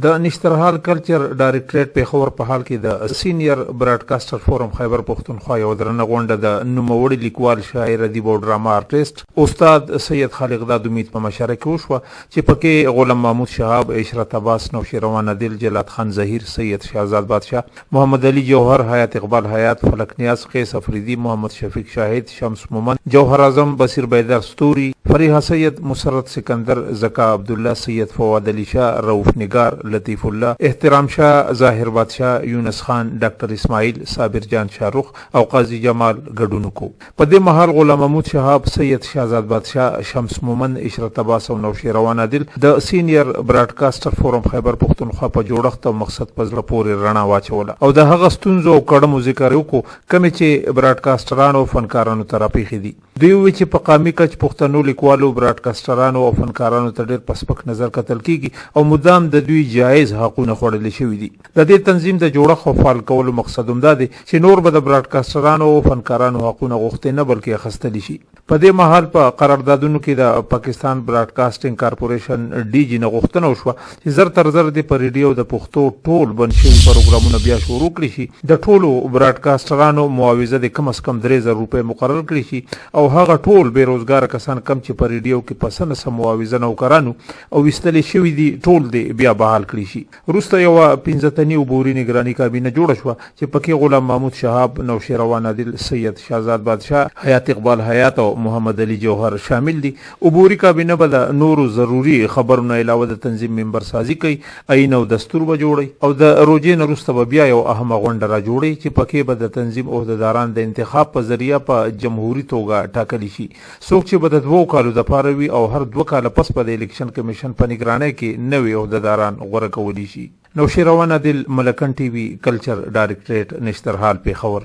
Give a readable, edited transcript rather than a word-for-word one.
د نشترحال کلچر ډایریکټریټ پیښور په حال کې د سینیئر براډکاسټر فورم خیبر پښتونخوا یو درنه غونډه د نوموړي لیکوال شاعر ادیب او ډراما آرټیسټ استاد سید خالق داد امید په مشره کې وشوه چې پکې غلام محمود شهاب، عشرت عباس، نوشیروان عادل، جلات خان ظهیر، سید شهزاد بادشاه، محمد علي جوهر، حیات اقبال حیات، فلک نیاز، قیس افریدی، محمد شفیق شاهد، شمس مومن، جوهر اعظم، بصیر بیدار ستوري، فریحه سید، مسرت سکندر، زکا عبدالله، سید فواد علی شاه، رؤوف نگار، لطیف الله، احترام شاه، ظاهر بادشاه، یونس خان، ډاکټر اسماعیل، صابر جان شاهرخ او قاضي جمال ګډون کو. په دې مهال غلام محمود شهاب، سید شهزاد بادشاه، شمس مومن، عشرت عباس او نوشیروان عادل د سینیئر براډکاسټر فورم خیبر پښتونخوا په جوړښت او مقصد په زړه پورې رڼا واچوله او د هغه ستونزو او کړمو ذکر وکړو کومې چې براډکاسټرانو او فنکارانو ته راپېښې دي. دوی وویل چې په قامي کچ پښتنو لیکوالو، براډکاسټرانو او فنکارانو ته ډېر په سپک نظر کتل کیږي او مدام د دوی جایز حقونه خوړل شوي دي. د دې تنظیم د جوړښت او فعال کولو مقصد هم دا دی چې نور به د براډکاسټرانو او فنکارانو حقونه غوښتي نه بلکې اخیستلی شي. په دې مهال په قراردادونو کې د پاکستان براډکاسټینګ کارپوریشن ډي جي نه غوښتنه وشوه چې زر تر زر د په ریډیو د پښتو ټول بند شوي پروګرامونه بیا شروع کړي شي. د ټولو براډکاسټرانو معاوضه د کم از کم 3000 روپۍ مقرر کړي شي او هغه ټول بیروزګار کسان کم چې په ریډیو کې په څه نه څه معاوضه نوکرانو او ویستلی شوي دي ټول دې بیا بحال کړي شي. وروسته یوه 15 تنې عبوري نګراني کابینه جوړه شوه چې پکې غلام محمود شهاب، نوشیروان عادل، سید شهزاد بادشاه، حیات اقبال حیات او محمد علي جوهر شامل دي. عبوري کابینه به د نورو ضروري خبرونو علاوه د تنظیم ممبر سازي کوي، عین او دستور به جوړي او د روجې نه وروسته به بیا یو اهمه غونډه را جوړي چې پکې به د تنظیم عهدهداران د انتخاب په ذریعه په جمهوري توګه ټاکلی شي. څوک چې به د 2 کالو دپاره وي او هر 2 کاله پس به د الیکشن کمیشن په نګرانۍ کې نوي عهدهداران غوره کولی شي. نوشیروان عادل، ملکن ټي وي، کلچر ډایریکټریټ، نشترحال پیښور.